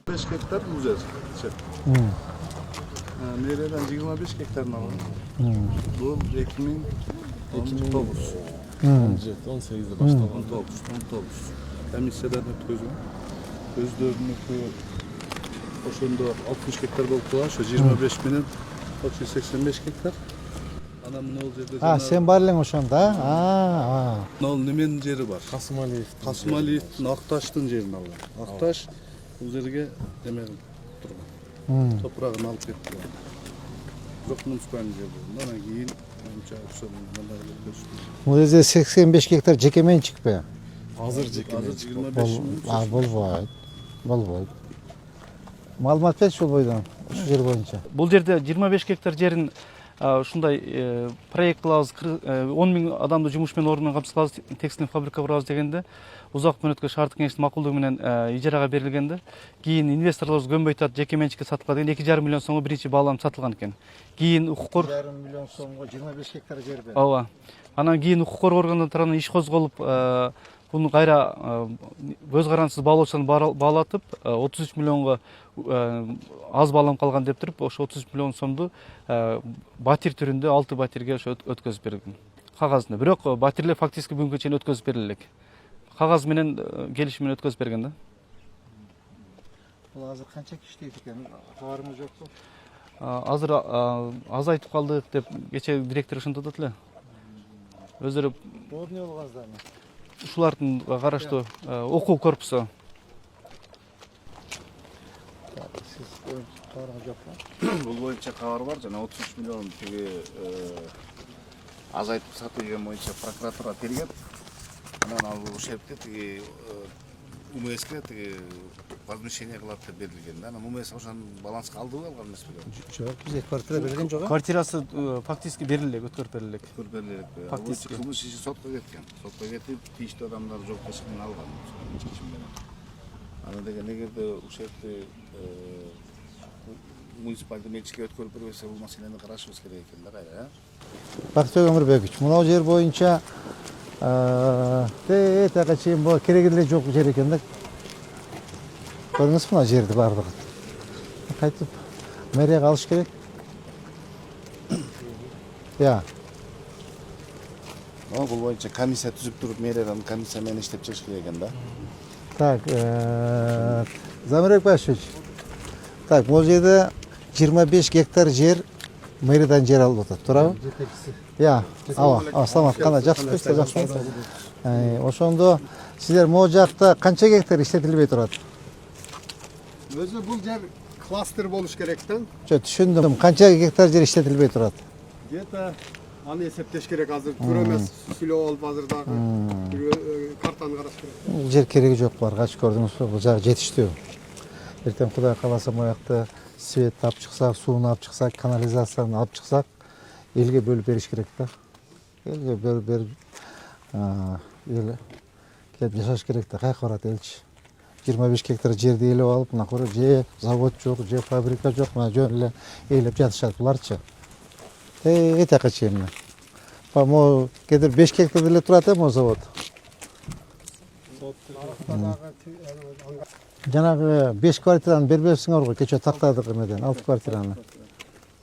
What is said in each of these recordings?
Beş hektar güzel. Nereden 25 hektarını alalım. Bu ekimin 19. 18'de başladı. 19. Hem hisseden ötközüm. Özlerini oşunda 60 hektar bolup var. Şu 25 binin 685 hektar. Anam ne olacak? Ha, sen barlen oşanda. Ha. Ne oldu? Nemenin yeri var. Kasım Aliev'in Aktaş'tın yerini aldı. Aktaş bu yerge demedim durgan. Toprağını alıp gitti. Çok munisipal yer bu. Bana giyin. Bu yerде 85 hektar cekemen çıkpı. Hazır çekim. Hazır 25 bin. Bol. Malumat ver şu boydan. Şu yer boyunca. Бұл жерде 25 гектар жерін ушундай проект кылабыз, 10 миң адамды жумуш менен орун менен камсыз кылабыз, текстиль фабрика курабыз дегенде узак мөөнөткө шарттык кеңештин макулдугу менен ижарага берилгенде кийин инвесторлорубуз көнбөй атат, жеке менчикке сатылга деген 2,5 миллион сомго биринчи бааланып сатылган экен. Кийин укук 1,5 миллион сомго 25 гектар жерде. ооба. Анан кийин укук коргоо органдары тарабынан иш козголуп, буну кайра көз карандысыз баалоочуларны баалатып 33 миллионго аз бааланып калган деп туруп, ошо 33 миллион сомду батир түрүндө 6 батирге ошо өткөзүп берилген. Кагазында. Бирок батирлер фактически бүгүнкү чейин өткөзүп берилек. Кагаз менен келишим менен өткөзүп берген да. Бул азыр канча киши иштейт экен? Кабарыңыз жокпу? Азыр азайтып калдык деп кече директор ошентип атат эле. Өздөрү Эмне болгонуздармы? ушулардын караштуу окуу корпусу. Siz kavramı jokпу? Бұл бойынша хабар бар, жана 33 миллион тиги азайтып сатуу деген боюнча прокуратура тергеп, анан ал ушерпти тиги УМСке тиги возмещение кылат деп берилген да. Анан УМС ошонун баланска алдыбы алган эмеспи? Жок, бизге квартира берилген жок. Квартирасы фактически берилек, өткөрүп берилек. Фактически кылмыш иши сотко кеткен. Сотко кетип, тийиштүү адамдар жоопкерчилигин алган. Чечим менен. Аны деген эгерде ушерпти муниципалдык менчикке өткөрүп бербесе, бул маселени карашыбыз керек экен да кайра. Бактыбек Өмүрбекович, мынау жер боюнча тага чейин бул кереги деле жок жер экен да. Көрүңүзбү мына жерди бардыгын? Кайтып мэрияга алыш керек. Я. Бул боюнча комиссия түзүп туруп, мэриядан комиссия менен иштеп чыгыш керек экен да. Так, Замирбек Башевич. Так, бул жерде 25 гектар жер мэриядан жер алып атат, туурабы? Я, саламат, кандай жакшысыз, жакшысыз. Ошондо сиздер могу жакта канча гектар иштетилбей турат? Өзү бул жер кластер болуш керек да. Жок, түшүндүм. Канча гектар жер иштетилбей турат? Где-то аны эсептеш керек азыр. Туура эмес сүйлөп алып азырдагы картаны караш керек. Бул жер кереги жок, баргач көрдүңүзбү? Бул жагы жетиштүү. Эртең Кудай кааласа моякта свет алып чыксак, сууну алып чыксак, канализацияны алып чыксак, элге бөлүп бериш керек да. Элге бөлүп берип, эл келип жашаш керек да. Каяка барат элчи? 25 гектар жерди ээлеп алып, мына көрө же завод жок, же фабрика жок, мына жөн эле ээлеп жатышат буларчы. Этака чейин. Могу кедир 5 гектар деле турат могу завод. Жанагы 5 квартираны бербепсиңер го, кече тактадык эмеден 6 квартираны.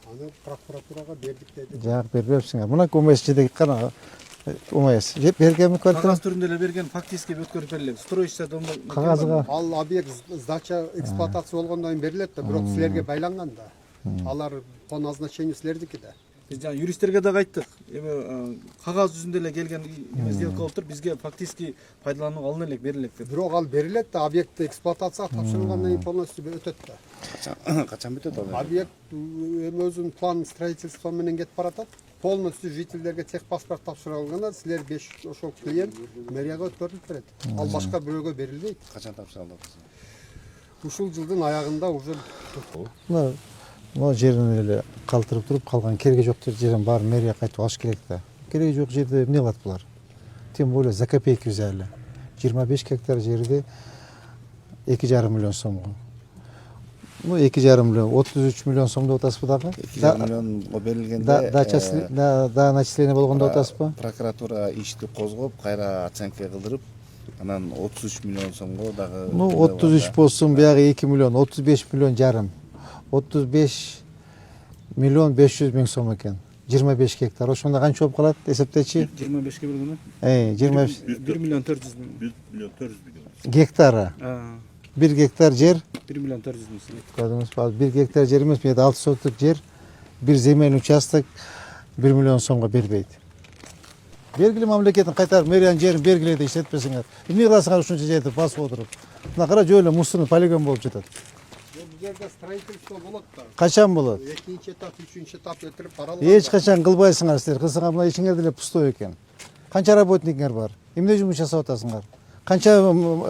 Аны прокуратурага бердик деди. Жак бербепсиңер. Мына УМСчидеги кана УМС бергенби квартира? Кагаз түрүндө эле берген, фактически өткөрүп берилет. Строительство Кагазга Ал объект сдача эксплуатация болгондон кийин берилет да, бирок силерге байланган да. Алар по назначению силердики да. Биз жана юристтерге да айттык. Эми кагаз жүзүндө эле келген сделка болуп тур, бизге фактически пайдаланууга алына элек, берилек деп. Бирок ал берилет да, объект эксплуатацияга тапшырылгандан кийин полностью өтөт да. Качан бүтөт ал? Объект өзүнүн план строительство менен кетип баратат. Полностью жительдерге техпаспорт тапшырылганда силер 5 ошол клиент мэрияга өткөрүлүп берет. Ал башка бирөөгө берилбейт. Качан тапшырылды? Ушул жылдын аягында уже мына жерин эле калтырып туруп калган кереги жок жерин баарын мэрия кайтып алыш керек да. Кереги жок жерде эмне кылат булар? Тем более за копейки взяли. 25 гектар жерди 2,5 миллион сомго. Ну 2,5 миллион, 33 миллион сом деп атасызбы дагы? 2,5 миллионго берилгенде да начисление болгондо атасызбы? Прокуратура ишти козгоп, кайра оценка кылдырып, Анан 33 миллион сомго дагы. Ну 33 болсун, бияғы 2 миллион, 35 миллион жарым. 35 миллион 500 миң сом екен. 25 гектар. Ошонда канча болуп калат? Эсептечи. 25ке бөлгөндө 25 1 миллион 400 миң. 1 миллион 400 миллион. гектара. 1 гектар жер. 1 миллион 400 миң. Көрдүңүзбү? Ал 1 гектар жер эмес, бияда 6 соттук жер, бир земельный участок 1 миллион сомго бербейт. Белгилүү мамлекеттин кайтарып мэриянын жерин бергиле деп иштетпесиңер. Эмне кыласыңар ушунча жерди басып отуруп? Мына кара жөө эле мусорный полигон болуп жатат. Bu жерде строительство болот да. Качан болот? Экинчи этап, үчүнчү этап өтүрүп каралган. Эч качан кылбайсыңар силер. Кылсаңар мына ичиңерде эле пустой экен. Канча работниктер бар? Эмне жумуш жасап атасыңар? Канча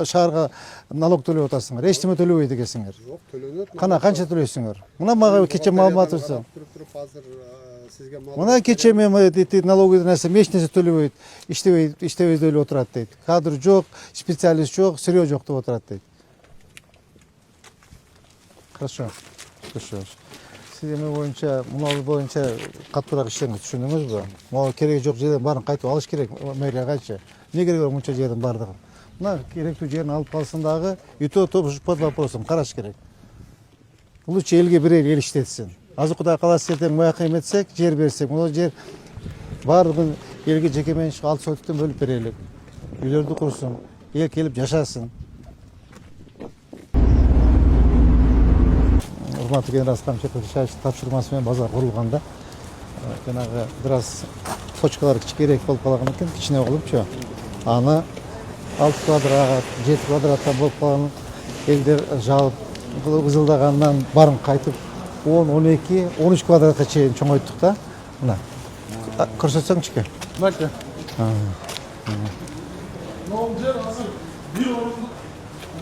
шаарга налог төлөп атасыңар? Эчтеме төлөбөйт экенсиңер. Жок, төлөнөт. Кана канча төлөйсүңөр? Мына мага кече маалымат берсең. Туруп азыр сизге Мына кече мен налоговый нерсе эч нерсе төлөбөйт, иштебейт эле отурат дейт. Кадр жок, специалист жок, сырье жок деп отурат дейт. Хорошо. Хорошо. Сиз эме боюнча, муну боюнча катуураак иштеңиз, түшүндүңүзбү? Могу кереги жок жерден баарын кайтып алыш керек мэриягачы. Эмне кереги бар мынча жердин баардыгын? Мына керектүү жерин алып калсын дагы, и то под вопросом караш керек. Лучше элге бирер эл иштетсин. Азыр Кудай кааласа эртең маяка эметсек, жер берсек, мына жер баардыгын элге жеке менчик 6 соттуктан бөлүп берелик. Үйлөрдү курсун, эл келип жашасын. Урматтуу генерал Камчатович тапшырмасы менен базар курулганда жанагы бир аз точкалар кичкерээк болуп калган экен, кичине кылыпчу. Аны 6 квадрат, 7 квадраттан болуп калган элдер жаап ызылдагандан барын кайтып 10, 12, 13 квадратка чейин чоңойттук да. Мына. Көрсөтсөңчү. Мынакей. Мынау жер азыр 1 орундук,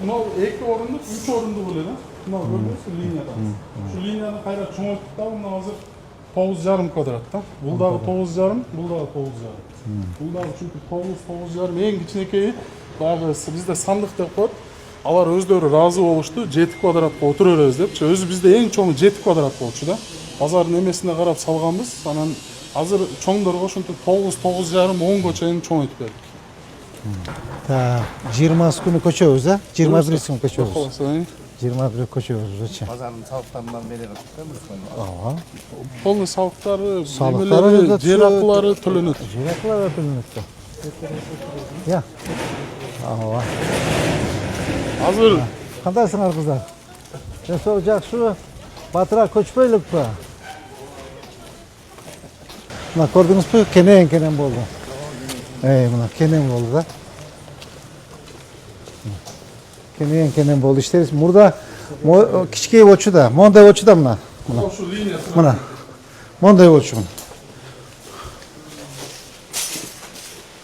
мынау 2 орундук, 3 орундук эле да. Мынау көрдүңүзбү линиядан. Şu линияны кайра чоңойттук да, мына азыр 9,5 квадрат да. Бул дагы 9,5, бул дагы 9,5. Бул дагы чүнкү 9,5 эң кичинекейи дагы бизде сандык деп коет. Алар өздөрү разы болушту, 7 квадратка отура беребиз депчи. Өзү бизде эң чоңу 7 квадрат болчу да. Базардын эмесине карап салганбыз. Анан азыр чоңдорго ошентип 9,5, 10го чейин чоңойтуп бердик. Та 20 күнү көчөбүз да? 21 күнү көчөбүз. Каласа, 21 көчөбүз. Базардын салыктарынан бере берет. Ооба. полный салыктары, Салыктары, жер акылары төлөнөт. Жер акылары төлөнөт. Я. Ооба. Азыр Кандайсыңар кыздар? Сол жакшыбы? Батыраак көчпөйлүкпү? Мына көрдүңүзбү? Кенен болду. Мына кенен болду да. Кенен болду. İşte мурда кичкей болчу да, мондай болчу да мына. ошол линиясы. Мына. Мондай болчу.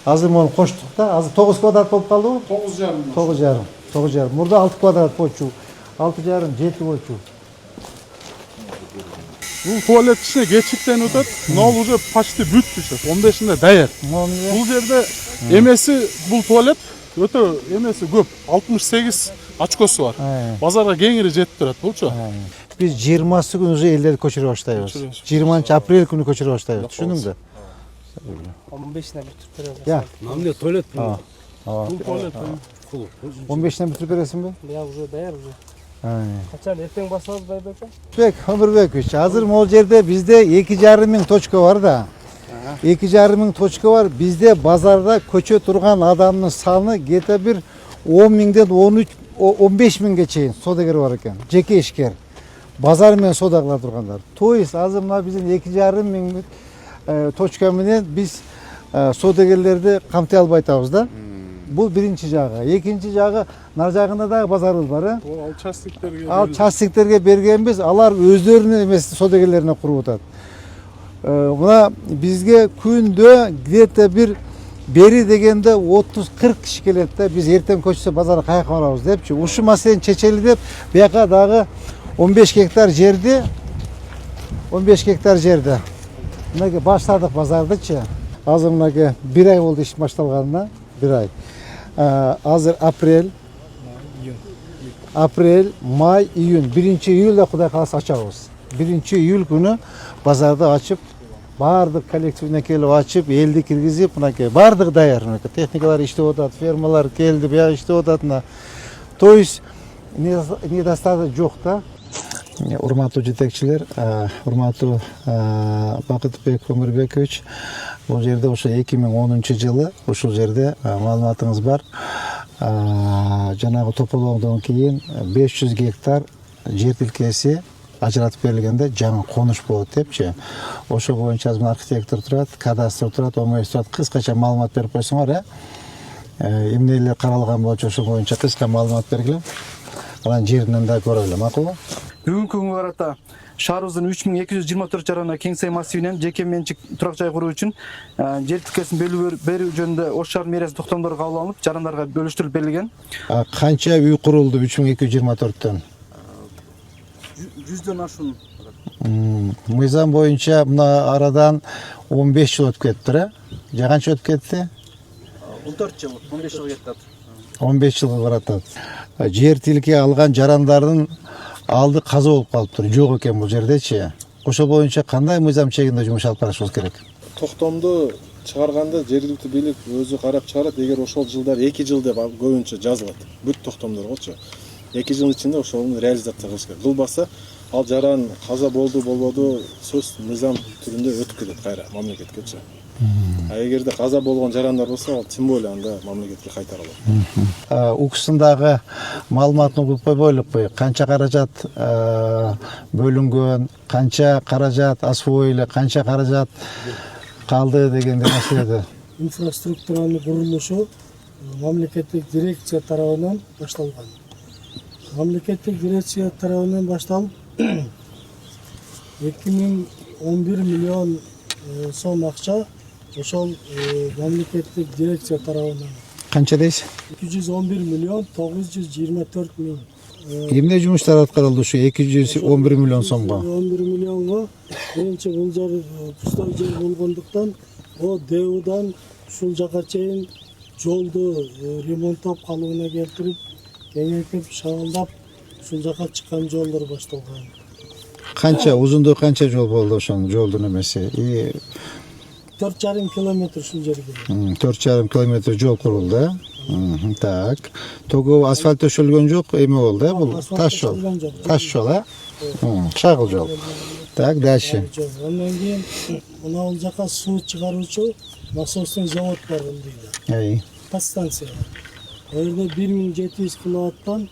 Азыр муну коштук да. Азыр 9 квадрат болуп калдыбы? 9,5. 9,5. Мурда 6 квадрат болчу. 6,5, 7 болчу. Бул туалет ичине кечиктен өтөт. Мына уже почти бүт түшөт. 15-inde даяр. Бул жерде эмеси бул туалет өтө эмеси көп. 68 очкосу бар. Базарга кеңири жетип турат болчу. Biz 20 gün уже элдерди көчүрө баштайбыз. 20 апрель күнү көчүрө баштайбыз. Түшүндүңбү? 15'ine bitirip verelim. Ya. Намне туалет. Бул туалет. 15'ine bitirip бересиңби? Ya уже dayar уже. Kaçar erken basarız Baybek'e? Bek, Ömürbek, hazır mol жерде bizde 2,5 миң точка var da. 2,5 миң точка var. Bizde bazarda köçe turgan adamın sаны где-то bir 10 миңден 13 15 миңге чейин содагер бар экен. Жеке ишкер. Базар менен содагылар тургандар. То есть азыр мына биздин 2,5 миң точка менен биз содагерлерди камтай албай атабыз да. Бул биринчи жагы. Экинчи жагы нар жагында дагы базарыбыз бар, Ал частниктерге. Ал частниктерге бергенбиз, алар өздөрүнүн эмес содагерлерине куруп атат. Мына бизге күндө где-то bir бери дегенде 30-40 киши келет да, биз эртең көчсө базарга каяка барабыз депчи. Ушу маселени чечели деп, бияка дагы 15 гектар жерди, 15 гектар жерди. Мынакей баштадык базардычы. Азыр мынакей 1 ай болду иш башталганына, 1 ай. Азыр апрель, май, июнь. 1 июлда Кудай кааласа ачабыз. 1 июль күнү базарды ачып баардык коллективине келип ачып, элди киргизип, мынакей баардыгы даяр. Техникалар иштеп атат, фермалар келди, бияк иштеп атат. То есть недостаток жок да. Урматтуу жетекчилер, урматтуу Бакытбек Өмүрбекович, бул жерде ошо 2010-жылы ушул жерде маалыматыңыз бар. Жанагы тополоондон кийин 500 гектар жер тилкеси ажыратып берилгенде жаңы конуш болот депчи. Ошо боюнча азыр архитектор турат, кадастр турат, ОМС турат. Кыскача маалымат берип койсоңор, эмнелер каралган болчу ошо боюнча кыска маалымат бергиле. Анан жеринен да көрөлү, макулбу? Бүгүнкү күнгө карата шаарыбыздын 3224 жарана кең сай массивинен жеке менчик турак жай куруу үчүн жер тилкесин берүү жөнүндө Ош шаар мэриясынын токтомдору кабыл алынып, жарандарга бөлүштүрүлүп берилген. Канча үй курулду 3224төн? 100дөн ашуун. Мыйзам боюнча мына арадан 15 жыл өтүп кетти, же канча өтүп кетти? 14 жыл, 15 жыл кетти. 15 жылга каратат. Жер тилке алган жарандардын алды каза болуп калыптыр, жок экен бул жердечи. Ошол боюнча кандай мыйзам чегинде жумуш алып барышыбыз керек? Токтомду чыгарганда жергиликтүү бийлик өзү карап чыгарат. Эгер ошол жылдар 2 жыл деп көбүнчө жазылат. Бүт токтомдоргочу. 2 жыл ичинде ошону реализация кылыш керек. Кылбаса ал жаран каза болду болбоду сөз мыйзам түрүндө өтүп кетет кайра мамлекеткечи. Эгерде каза болгон жарандар болсо, ал тем более анда мамлекетке кайтарылат. УКСындагы маалыматты угуп койбойлукпу? Канча каражат бөлүнгөн, канча каражат освоили, канча каражат калды дегендей маселеде. Инфраструктуранын курулушу мамлекеттик дирекция тарабынан башталган. Мамлекеттик дирекция тарабынан башталып 2011 миллион сом акча ошол мамлекеттик дирекция тарабынан. Канча дейсиз? 211 миллион 924 миң. Эмне жумуштар аткарылды ушу 211 миллион сомго? 11 миллионго биринчи бул жер пустой жер болгондуктан о ДЭУдан ушул жака чейин жолду ремонттоп калыбына келтирип, кеңейтип, шабалдап ушул жака чыккан жолдор башталган. Канча узундугу канча жол болду ошонун жолдун эмеси? 4,5 километр ушул жерге. 4,5 километр жол курулду. Так. Тогу асфальт төшөлгөн жок, эме болду, бул таш жол. Таш жол, шагыл жол. Так, дальше. Андан кийин мына бул жака суу чыгаруучу насостун завод бар дейли. Подстанция. Ал жерде 1700 киловаттан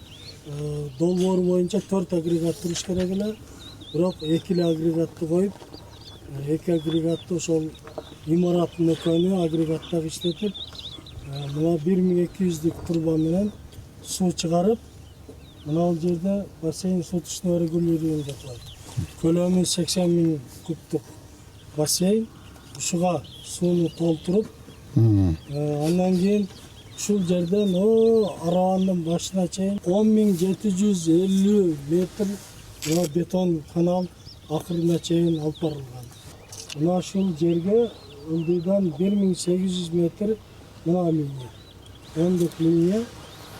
долбоор боюнча 4 агрегат туруш керек эле. Бирок 2 агрегатты коюп, 2 агрегатты ошол имараттын экөөнү агрегаттап иштетип, мына 1200 турба менен суу чыгарып, мына бул жерде бассейн суточный регулирование жасалат. Көлөмү 80 000 кубтук бассейн, ушуга сууну толтуруп, андан кийин ушул жерден араванын башына чейин 10.750 метр бетон канал акырына чейин алып барылган. Мына ушул жерге ылдыйдан 1800 метр мына линия. Ондук линия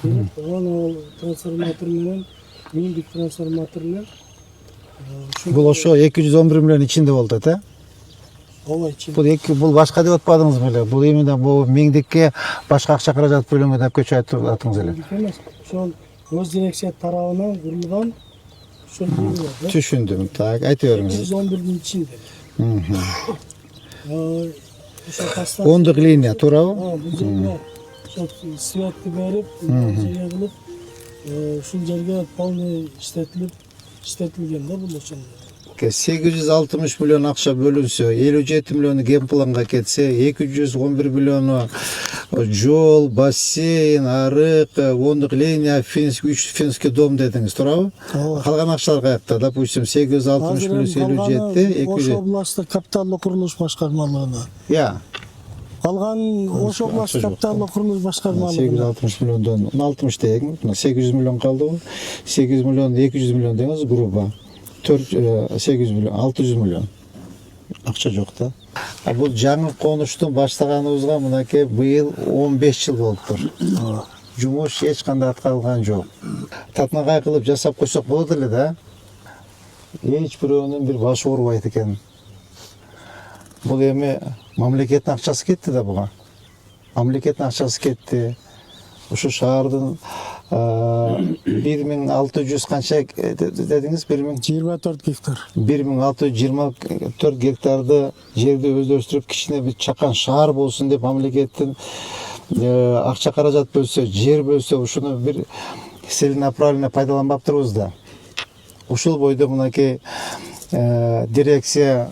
келип, ал трансформатор менен миңдик трансформаторлор. Бул ошо 211 миллион ичинде болду, Ооба, ичинде. Бул башка деп атпадыңызбы эле? Бул эмне бул миңдикке башка акча каражат бөлүнгөн деп көчүп айтыңыз эле. Ошол өз дирекция тарабынан курулган ушул линия. Түшүндүм. Так, айта бериңиз. 211-дин ичинде. Ошо тастап. Ондук линия, туурабы? Бул жерге ошол светти берип, жерге кылып, ушул жерге полный иштетилген да бул ошондо. 860 миллион акча бөлүнсө, 57 миллиону генпланга кетсе, 211 миллиону жол, бассейн, арык, ондук линия, финский дом дедиңиз, туурабы? Калган акчалар каякта? Допустим, 860 плюс 57, 200. Ош областтык капиталдык курулуш башкармалыгына. Калган Ош областтык капиталдык курулуш башкармалыгына. 860 миллиондон 60 дейин, 800 миллион калды. 8 миллион, 200 миллион деңиз грубо. 800 миллион, 600 миллион. Акча жок да. Бул жаңы конуштун баштаганыбызга мынакей быйыл 15 жыл болуптур. Жумуш эч кандай аткарылган жок. Татнагай кылып жасап койсок болот эле да. Эч бирөөнүн бир башы оорубайт экен. Бул эми мамлекеттин акчасы кетти да буга. Мамлекеттин акчасы кетти. Ушу шаардын 1600 канча дедиңиз? 24 гектар. 1624 гектарды жерди өздөштүрүп кичине бир чакан шаар болсун деп мамлекеттин акча каражат бөлсө, жер бөлсө, ушуну бир целенаправленно пайдаланбаптырбыз да. Ушул бойдо мынакей дирекция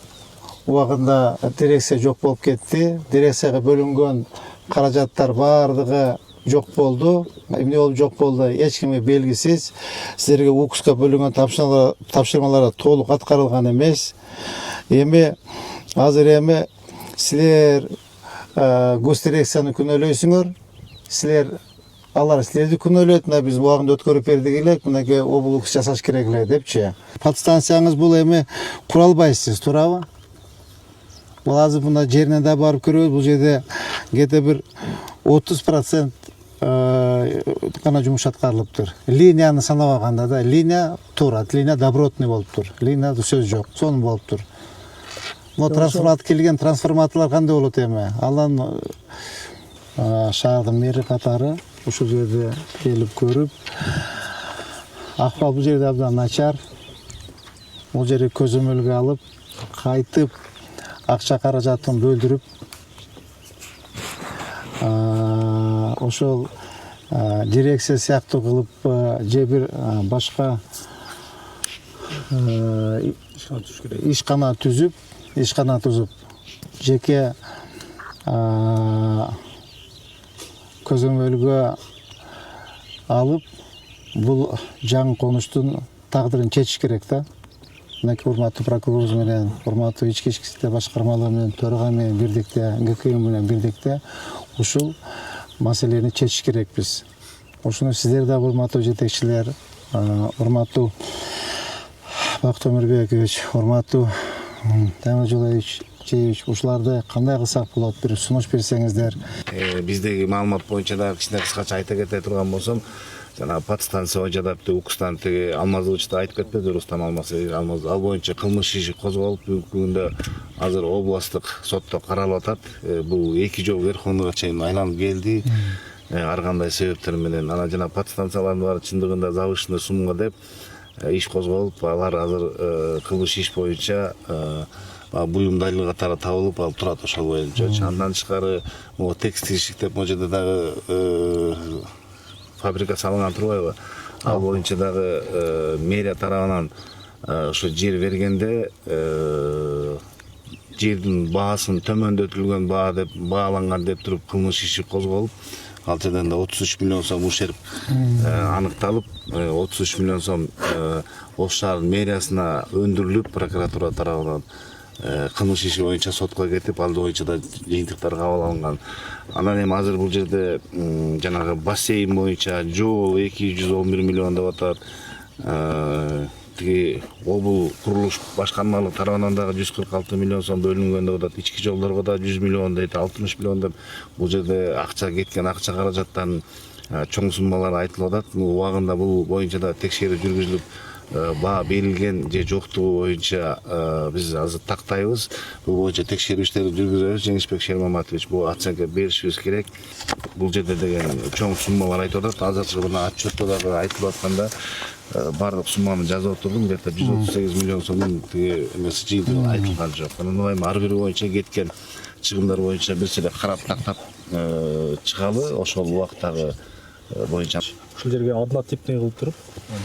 убагында дирекция жок болуп кетти. Дирекцияга бөлүнгөн каражаттар баардыгы жок болду. Эмне болуп жок болду? Эч кимге белгисиз. Силерге УКСка бөлүнгөн тапшырмалар толук аткарылган эмес. Эми азыр силер гос дирекцияны күнөөлөйсүңөр. Алар силерди күнөөлөйт, мына биз убагында өткөрүп бердик элек, мынакей облукс жасаш керек эле депчи. Подстанцияңыз бул эми куралбайсыз, туурабы? Бул азыр мына жерине да барып көрөбүз. Бул жерде где-то бир 30% гана жумуш аткарылыптыр. Линияны санап алганда да, линия турат, линия добротный болуптур. Линияда сөз жок, сонун болуптур. Но келген трансформаторлор кандай болот эми? Алан шаардын мэри катары ушул жерде келип көрүп, акыбал бул жерде абдан начар. Бул жерди көзөмөлгө алып, кайтып акча каражатын бөлдүрүп, ошол дирекция сыяктуу кылып же бир башка ишкана түзүп, жеке көзөмөлгө алып, бул жаңы конуштун тагдырын чечиш керек да. Мынакей урматтуу прокурорубуз менен, урматтуу ички иштер башкармалары менен, төрага менен бирдикте, ГКМ менен бирдикте ушул маселени чечиш керекпиз. Ошону сиздер да урматтуу жетекчилер, урматтуу Бакыт Өмүрбекович, урматтуу Темиржол Чеевич, ушуларды кандай кылсак болот, бир сунуш берсеңиздер. Биздеги маалымат боюнча да кичине кыскача айта кете турган болсом, жана подстанция боюнча да УКСтан тиги Алмазовичти айтып кетпеди, Рустам Алмазович, ал боюнча кылмыш иши козголуп, бүгүнкү күндө азыр областтык сотто каралып атат. Бул 2 жолу Верховныйга чейин айланып келди. Ар кандай себептер менен анан жана подстанциялардын баары чындыгында завышенный суммага деп иш козголуп, алар азыр кылмыш иш боюнча буюм далил катары табылып алып турат ошол боюнча. Андан тышкары могу текстильщик деп могу жерде дагы фабрика салынган турбайбы? Ал боюнча дагы мэрия тарабынан ошо жер бергенде жердин баасын төмөндөтүлгөн баа деп бааланган деп туруп кылмыш иши козголуп, ал жерден да 33 миллион сом ушерп аныкталып, 33 миллион сом Ош шаарынын мэриясына өндүрүлүп, прокуратура тарабынан кылмыш иши боюнча сотко кетип, ал боюнча да жыйынтыктар кабыл алынган. Анан эми азыр бул жерде жанагы бассейн боюнча жол 211 миллион деп атат. Тиги обул курулуш башкармалык тарабынан дагы 146 миллион сом бөлүнгөн деп атат. Ички жолдорго да 100 миллион дейт, 60 миллион деп. Бул жерде акча кеткен, акча каражаттан чоң суммалар айтылып атат. Убагында бул боюнча да текшерүү жүргүзүлүп, баа берилген же жоктугу боюнча биз азыр тактайбыз. Бул боюнча текшерүү иштерин жүргүзөбүз. Жеңишбек Шермаматович бул оценка беришибиз керек. Бул жерде деген чоң суммалар айтып атат. Азыр мына отчетто дагы айтылып атканда бардык сумманы жазып отурдум. Где-то 138 миллион сомдун тиги эмеси жыйынтыгы айтылган жок. Анан ар бири боюнча кеткен чыгымдар боюнча бирсире карап тактап чыгалы. Ошол убактагы боюнча ушул жерге однотипный кылып туруп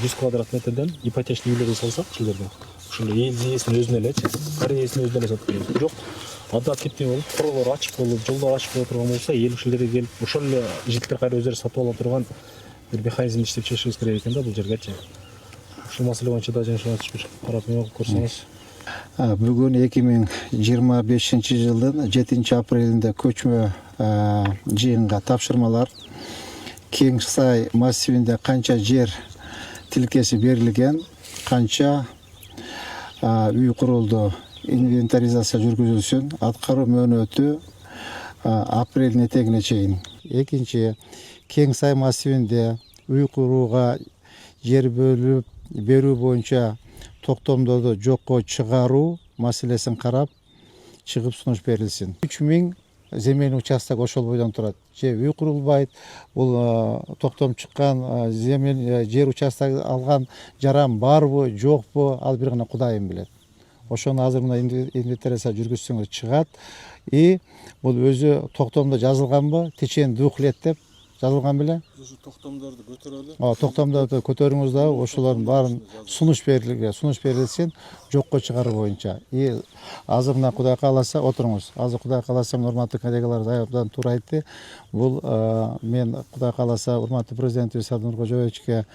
100 квадрат метрден ипотечный үйлерди салсак, ушул жерде ушул эл ээсинин өзүнө элечи, карый ээсинин өзүнө эле сатып беребиз. Жок, однотипный болуп, королор ачык болуп, жолдор ачык боло турган болсо, эл ушул жерге келип, ошол эле жителдер кайра өздөрү сатып ала турган бир механизм иштеп чыгышыбыз керек экен да бул жергечи. Ушул маселе боюнча да Жеңишбек бир карап эмне көрсөңүз. Бүгүн 2025 жылдын 7 апрелинде көчмө жыйынга тапшырмалар Кеңсай массивинде канча жер тилкеси берилген, канча үй курулду, инвентаризация жүргүзүлсүн, аткаруу мөөнөтү апрелдин этегине чейин. Экинчи, Кеңсай массивинде үй курууга жер бөлүп берүү боюнча токтомдорду жокко чыгаруу маселесин карап чыгып сунуш берилсин. 3000 земельный участок ошол бойдон турат. Же үй курулбайт. Бул токтом чыккан жер участок алган жаран барбы, жокпу, ал бир гана Кудайым билет. Ошону азыр мына инвентаризация жүргүзсөңөр чыгат. И бул өзү токтомдо жазылганбы? Течен духлет деп жазылган беле? Ушу токтомдорду көтөрөлү. Токтомдорду көтөрүңүз дагы ошолордун баарын сунуш берилсин жокко чыгаруу боюнча. И азыр мына Кудай кааласа отуруңуз. Азыр Кудай кааласа урматтуу коллегалар абдан туура айтты. Бул мен Кудай кааласа урматтуу президентибиз Садыр Кожоевичке,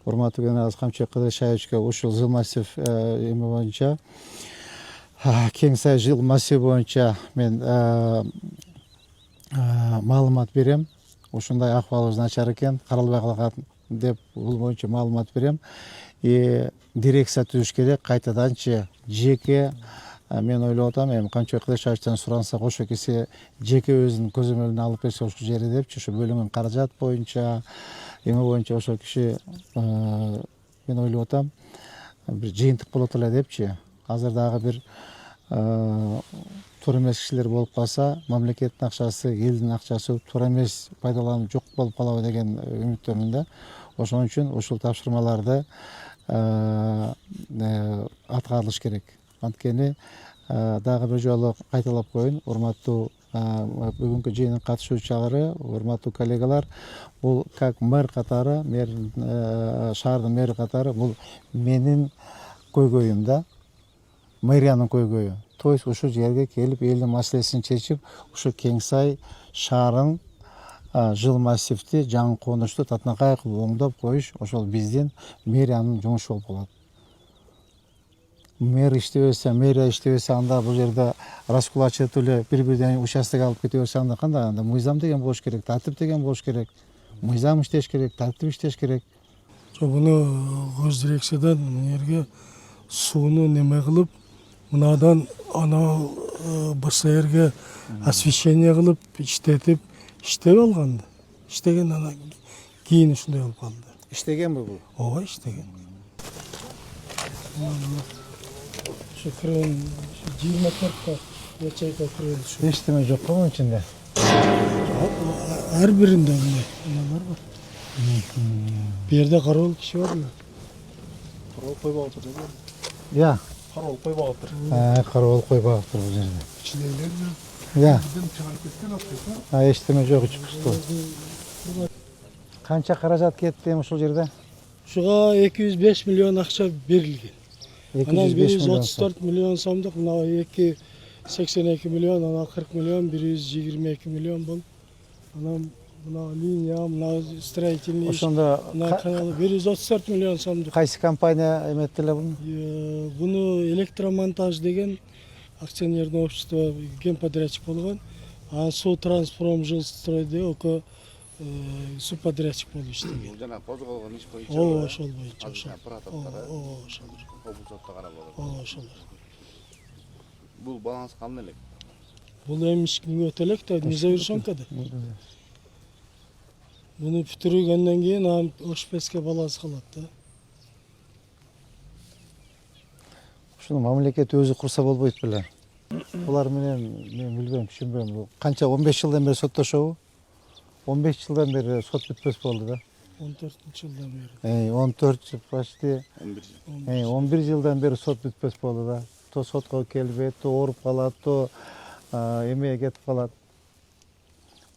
урматтуу генерал Камчыбек Кыдыршаевичке ушул жыл массив эми боюнча Кең Сай жыл массив боюнча мен маалымат берем. Ушундай акыбалыбыз начар экен, каралбай калган деп бул боюнча маалымат берем. И дирекция түзүш керек, кайтаданчы жеке мен ойлоп атам, эми Камчыбек Кыдыршаевичтен сурансак ошо кесе жеке өзүнүн көзөмөлүнө алып берсе ошол жери депчи, ошо бөлүнгөн каражат боюнча, эме боюнча ошол киши мен ойлоп атам, бир жыйынтык болот эле депчи. Азыр дагы бир туура эмес кишилер болуп калса, мамлекеттин акчасы, элдин акчасы туура эмес пайдаланып жок болуп калабы деген үмүттөмүн да. Ошон үчүн ушул тапшырмаларды аткарылыш керек. Анткени дагы бир жолу кайталап коеюн, урматтуу бүгүнкү жыйындын катышуучулары, урматтуу коллегалар, бул как мэр катары, шаардын мэри катары бул менин көйгөйүм да, мэриянын көйгөйү. То есть ушу жерге келип элдин маселесин чечип, ушу Кең Сай шаарын жыл массивти жаңы конушту татынакай кылып оңдоп коюш ошол биздин мэриянын жумушу болуп калат. Мэр иштебесе, мэрия иштебесе, анда бул жерде раскулачивать эле бир-бирден участок алып кете берсе, анда кандай? Анда мыйзам деген болуш керек, тартип деген болуш керек. Мыйзам иштеш керек, тартип иштеш керек. Буну көз дирекциядан мына жерге сууну неме кылып, мынадан ана БСРге освещение кылып, иштетип алганды. Иштеген анан кийин ушундай болуп калды. Иштегенби бул? Ооба, иштеген. Şu kırığın 24'te ячейка kırığın şu. Eşitme yok mu içinde? Her birinde bunlar var. Bir yerde karol kişi var mı? Караол койбой атат да. Ya. Караол койбой атат. Karavol koy baktır bu yerde. İçindekiler Ya. bizden çıkarıp ketken atıyor. Eşitme yok çıkıştı. Kança karajat ketdi uşul yerde? Şuğa 205 milyon akça verilgen. Anan 205 milyon. 134 milyon somduk, mına 82 milyon, ana 40 milyon, 122 milyon bol. Anam buna linya, buna stроительный iş, Ошондо buna kanalı 134 milyon somduk. кайсы компания эметtiler bunu? Bunu elektromontaj деген акционерное общество генподрядчик болгон. А Су-Транспром жилстройде око субподрядчик болуп иштеген. Жана козголгон иш боюнча. Ооба, ошол боюнча. Оператордор. Ооба, ошолор. Облустукта карап алат. Ооба, ошолор. Бул баланс кандай элек? Бул эми иш күнгө өтөлөк да, незавершенкада. Буну бүтүргөндөн кийин анан Ошпеске баланс калат да. Ушуну мамлекет өзү курса болбойт беле. Булар менен мен билбейм, түшүнбөйм. Бул канча 15 жылдан бери соттошобу? 15 жылдан бери сот бүтпөс болду да. 14-жылдан бери. 14 почти 11 жыл. 11 жылдан бери сот бүтпөс болду да. То сотко келбейт, то ооруп калат, то эмeye кетип калат.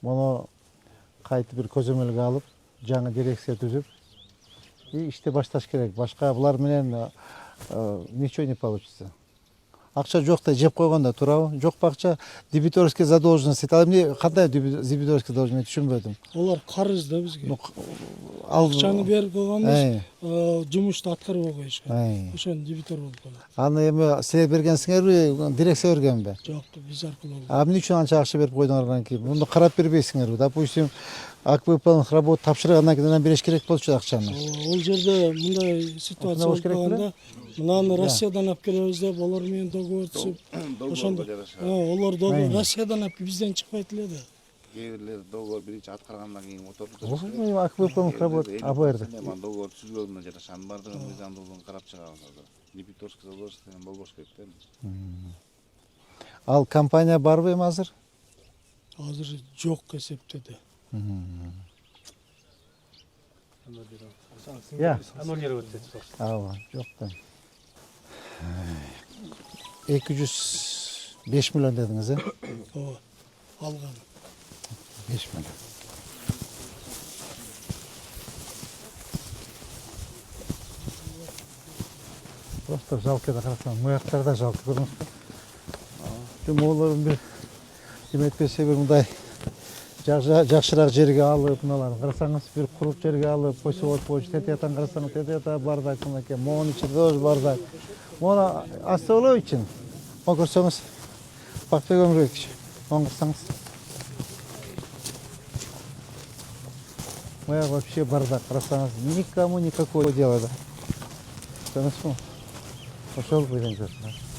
Муну кайтып бир көзөмөлгө алып, жаңы дирекция түзүп, ишти башташ керек. Башка булар менен ничего не получится. Акча жок да жеп койгондо туурабы? Жок акча, дебиторский задолженность. Ал эмне кандай дебиторский задолженность түшүнбөдүм. Олар карыз да бизге. Ал Акчаны берип койгонбуз, жумушту аткарбай коюшкан. Ошон дебитор болуп калат. Аны эми силер бергенсиңерби, дирекция бергенби? Жок, биз аркылуу. Эмне үчүн анча акча берип койдуңардан кийин? Муну карап бербейсиңерби? Допустим, выполненных работ тапшыргандан кийин анан бериш керек болчу акчаны. Ол жерде мындай ситуация болуп калганда, мынаны Россиядан алып келебиз деп, олар менен договор түзүп, ошондо олар договор Россиядан алып бизден чыкпайт эле да. Кээ бирлер договор биринчи аткаргандан кийин отуруп Выполненных работ АБР. Мен договор түзүлгөнүнө жарашан бардыгын мыйзамдуулугун карап чыгабыз. Дебиторский задолженность болбош керек да. Ал компания барбы эми азыр? Азыр жок эсептеди. Я. Аннулировать. Ооба, жок да. 205 миллион дедиңиз, Ооба. Алган. 5 миллион. Просто жалко да карасаң, муяктарда жалко көрүңүзбү. Жумолорун бир эметпесе бир мындай жакшыраак жерге алып, мыналарын карасаңыз, бир курук жерге алып, койсо болот болчу. Тетиятан карасаңыз, тетията бардак, мынакей, моунун ичинде тоже бардак. Мону Астаулов үчүн көрсөңүз, Бакытбек Өмүрбекович, оң кырсаңыз. Моя вообще бардак, карасаңыз, никому никакого дела, да. Көрдүңүзбү? Ошол бойдон көрсөңүз.